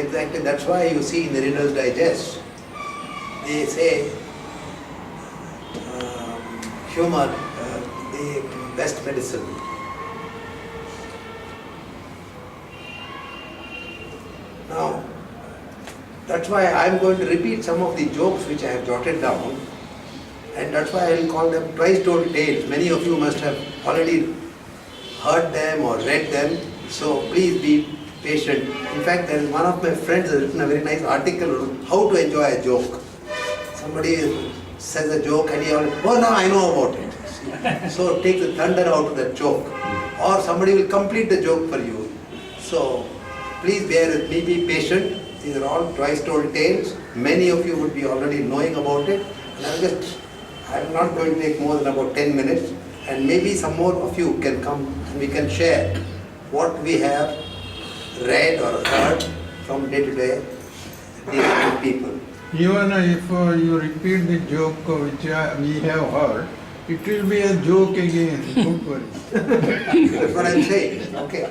exactly, that's why you see in the Reader's Digest, they say humor, the best medicine. Now, that's why I'm going to repeat some of the jokes which I have jotted down, and that's why I will call them twice told tales. Many of you must have already heard them or read them, so please be patient. In fact, there is one of my friends has written a very nice article on how to enjoy a joke. Somebody says a joke and he already, oh no, I know about it. So take the thunder out of that joke. Or somebody will complete the joke for you. So please bear with me, be patient. These are all twice told tales. Many of you would be already knowing about it. And I'm not going to take more than about 10 minutes. And maybe some more of you can come and we can share what we have read or heard from day to day dealing with people. Even if you repeat the joke which we have heard, it will be a joke again. Don't worry. That's what I'm saying. Okay.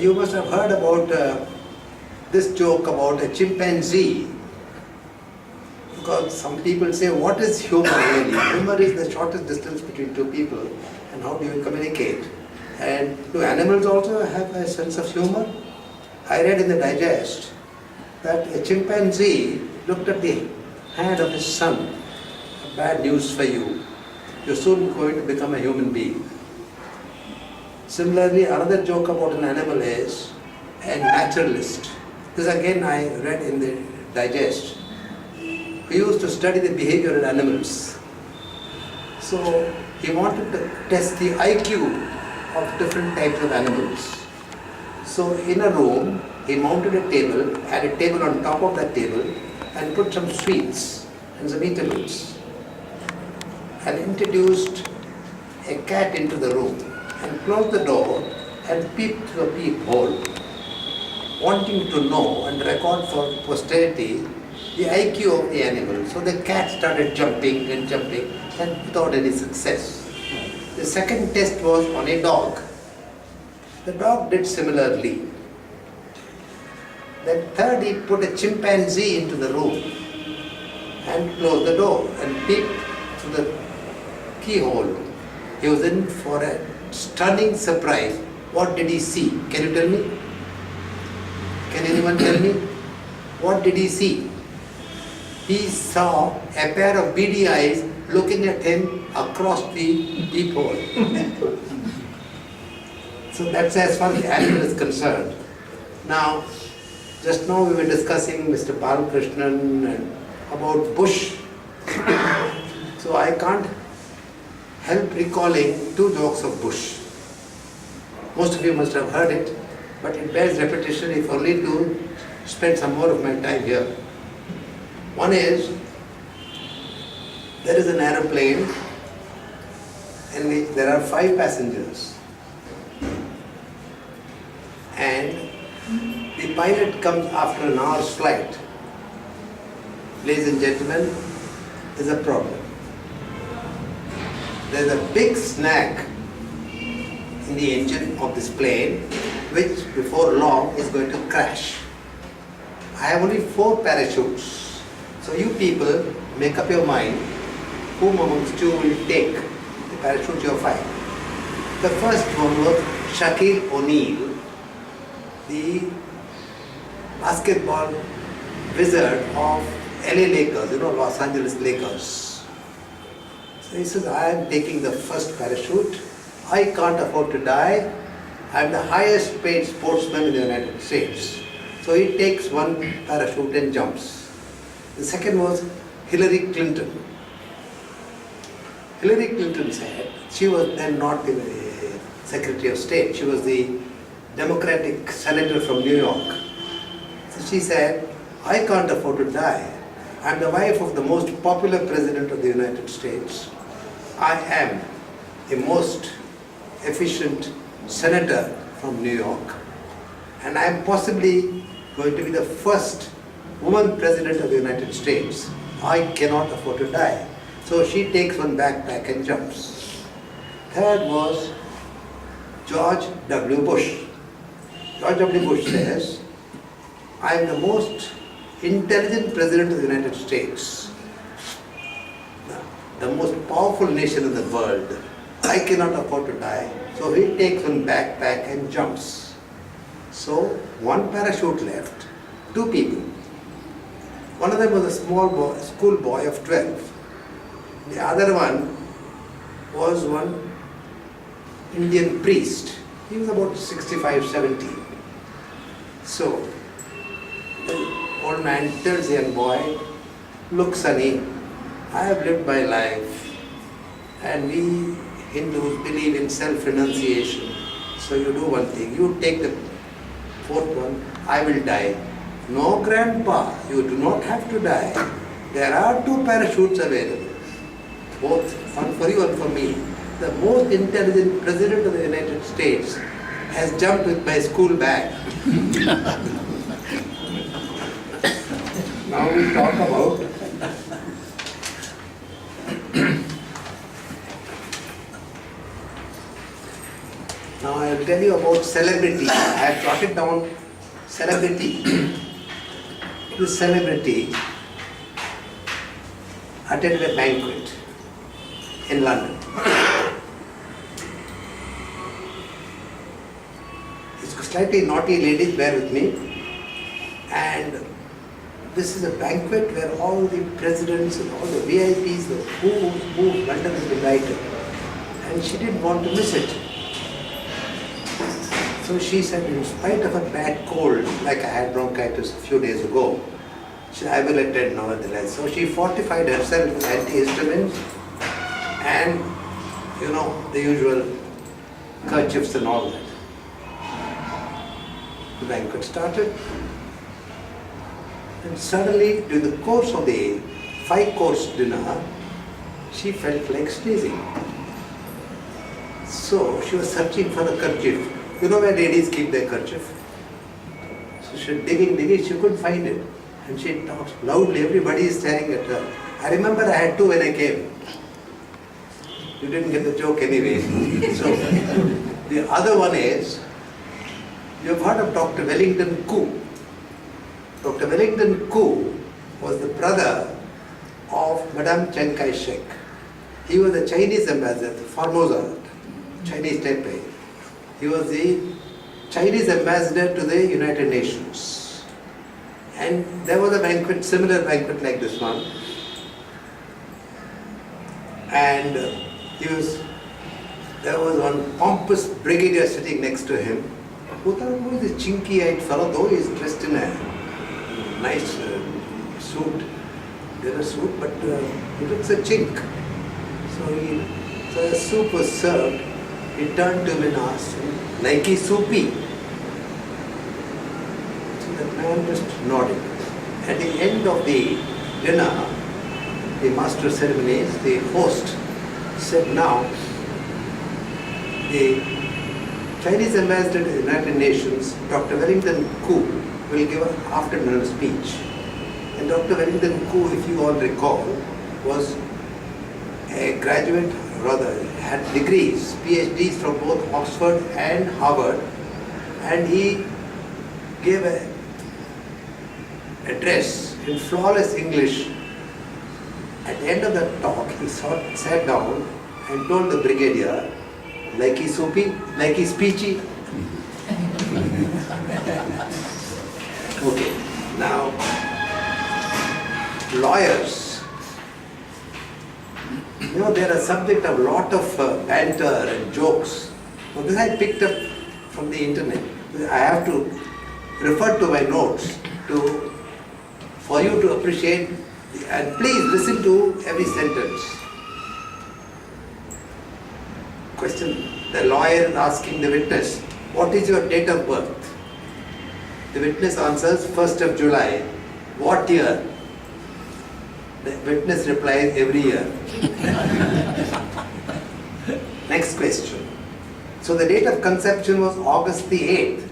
You must have heard about this joke about a chimpanzee. Because some people say, what is humor really? Humor is the shortest distance between two people, and how do you communicate? And do animals also have a sense of humor? I read in the digest that a chimpanzee looked at the hand of his son. Bad news for you. You're soon going to become a human being. Similarly, another joke about an animal is a naturalist. This again I read in the digest. He used to study the behavior of animals. So he wanted to test the IQ of different types of animals. So in a room, he mounted a table, had a table on top of that table, and put some sweets and some eatables, and introduced a cat into the room, and closed the door and peeped through a peephole, wanting to know and record for posterity the IQ of the animal. So the cat started jumping and jumping, and without any success. The second test was on a dog. The dog did similarly. Then third, he put a chimpanzee into the room and closed the door and peeped through the keyhole. He was in for a stunning surprise. What did he see? Can you tell me? Can anyone tell me? What did he see? He saw a pair of beady eyes looking at him across the peephole. So that's as far as the animal is concerned. Now, just now we were discussing Mr. Balakrishnan and about Bush. So I can't help recalling two jokes of Bush. Most of you must have heard it, but it bears repetition if only to spend some more of my time here. One is, there is an aeroplane in which there are 5 passengers, and the pilot comes after an hour's flight. Ladies and gentlemen, there's a problem. There's a big snag in the engine of this plane, which before long is going to crash. I have only 4 parachutes. So you people make up your mind whom amongst you will take the parachute you have 5. The first one was Shaquille O'Neal, the basketball wizard of LA Lakers, Los Angeles Lakers. So he says, I am taking the first parachute. I can't afford to die. I am the highest paid sportsman in the United States. So he takes one parachute and jumps. The second was Hillary Clinton. Hillary Clinton said, she was then not the Secretary of State, she was the Democratic Senator from New York. So she said, I can't afford to die. I'm the wife of the most popular President of the United States. I am the most efficient Senator from New York. And I am possibly going to be the first woman President of the United States. I cannot afford to die. So she takes one backpack and jumps. Third was George W. Bush. George W. Bush says, I am the most intelligent president of the United States, the most powerful nation in the world. I cannot afford to die. So he takes one backpack and jumps. So one parachute left, two people. One of them was a small boy, school boy of 12. The other one was one Indian priest. He was about 65, 70. So the old man tells the young boy, look Sonny, I have lived my life and we Hindus believe in self-renunciation. So you do one thing, you take the fourth one, I will die. No grandpa, you do not have to die. There are two parachutes available. Both, one for you, one for me. The most intelligent president of the United States has jumped with my school bag. Now we talk about now I will tell you about celebrity. I have jotted down celebrity. This celebrity attended a banquet in London. It's slightly naughty, ladies, bear with me. And this is a banquet where all the presidents and all the VIPs, who London is invited. And she didn't want to miss it. So she said, in spite of a bad cold, like I had bronchitis a few days ago, I will attend nevertheless. So she fortified herself with antihistamines and, you know, the usual kerchiefs and all that. The banquet started. And suddenly, during the course of the 5-course dinner, she felt like sneezing. So she was searching for a kerchief. You know where ladies keep their kerchief? So she was digging, she couldn't find it. And she talks loudly, everybody is staring at her. I remember I had two when I came. You didn't get the joke anyway. So the other one is, you have heard of Dr. Wellington Koo. Dr. Wellington Koo was the brother of Madame Chiang Kai-shek. He was the Chinese ambassador to Formosa, Chinese Taipei. He was the Chinese ambassador to the United Nations. And there was a banquet, similar banquet like this one. And there was one pompous brigadier sitting next to him. Who thought, who is this chinky-eyed fellow, though he is dressed in a nice suit, dinner suit, but he looks a chink. So the soup was served. He turned to him and asked him, Nike soupy? So the man just nodded. At the end of the dinner, the master of ceremonies, the host, said, now, the Chinese ambassador to the United Nations, Dr. Wellington Koo, will give an afternoon speech. And Dr. Wellington Koo, if you all recall, was a graduate, rather had degrees, PhDs from both Oxford and Harvard, and he gave an address in flawless English. At the end of the talk, he sat down and told the brigadier, like he's soupy, like he's peachy. Okay, now, lawyers. You know, they're a subject of a lot of banter and jokes. Now, this I picked up from the internet. I have to refer to my notes for you to appreciate, and please listen to every sentence. Question, the lawyer is asking the witness, what is your date of birth? The witness answers, 1st of July. What year? The witness replies, every year. Next question. So the date of conception was August the 8th.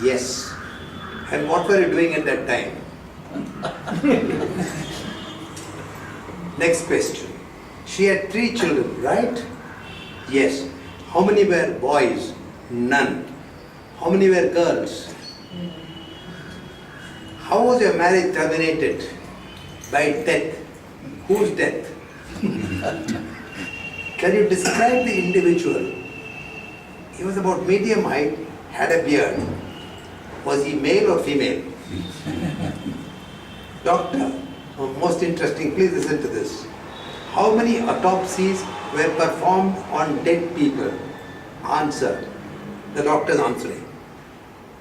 Yes. And what were you doing at that time? Next question. She had 3 children, right? Yes. How many were boys? None. How many were girls? How was your marriage terminated? By death. Whose death? Can you describe the individual? He was about medium height, had a beard. Was he male or female? Doctor, most interesting, please listen to this. How many autopsies were performed on dead people? Answer. The doctor is answering.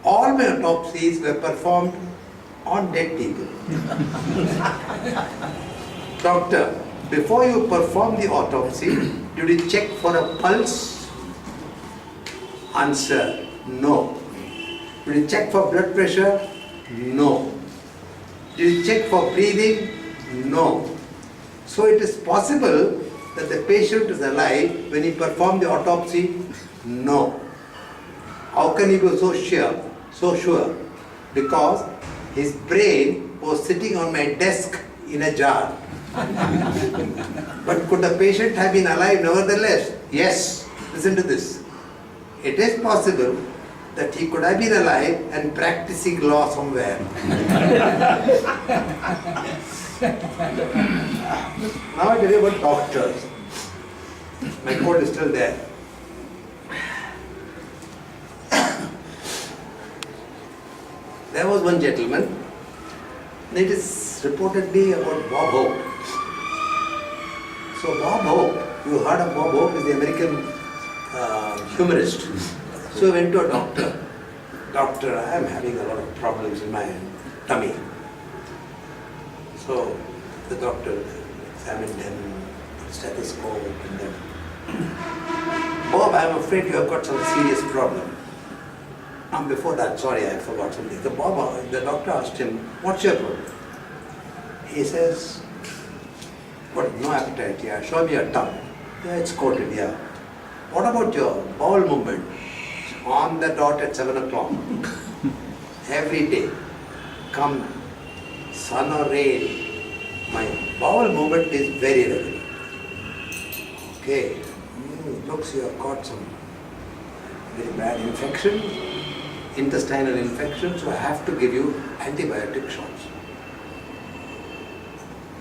All my autopsies were performed on dead people. Doctor, before you perform the autopsy, did you check for a pulse? Answer. No. Did you check for blood pressure? No. Did you check for breathing? No. So it is possible that the patient is alive when he performed the autopsy? No. How can he be so sure? So sure? Because his brain was sitting on my desk in a jar. But could the patient have been alive nevertheless? Yes. Listen to this. It is possible that he could have been alive and practicing law somewhere. Now I tell you about doctors. My code is still there. There was one gentleman, and it is reportedly about Bob Hope. So Bob Hope, you heard of Bob Hope, is the American humorist. So he went to a doctor. Doctor, I am having a lot of problems in my tummy. So the doctor examined him, stethoscope, and then, Bob, I am afraid you have got some serious problem. Before that, sorry, I forgot something. The doctor asked him, what's your problem? He says, what, no appetite, yeah, show me your tongue. Yeah, it's coated, yeah. What about your bowel movement? On the dot at 7 o'clock. Every day. Come sun or rain, my bowel movement is very regular. Okay, looks you have got some very bad infection, intestinal infection, so I have to give you antibiotic shots.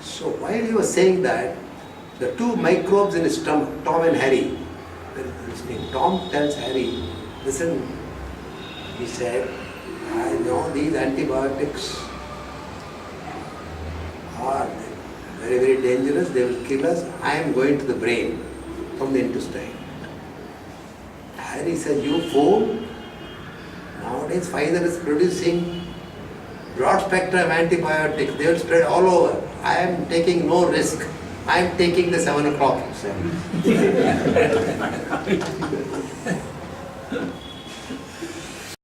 So while he was saying that, the two microbes in his stomach, Tom and Harry, Tom tells Harry, listen, he said, I know these antibiotics are very, very dangerous, they will kill us. I am going to the brain from the intestine. Harry said, you fool, nowadays Pfizer is producing broad spectrum antibiotics, they will spread all over. I am taking no risk. I am taking the 7 o'clock, he said.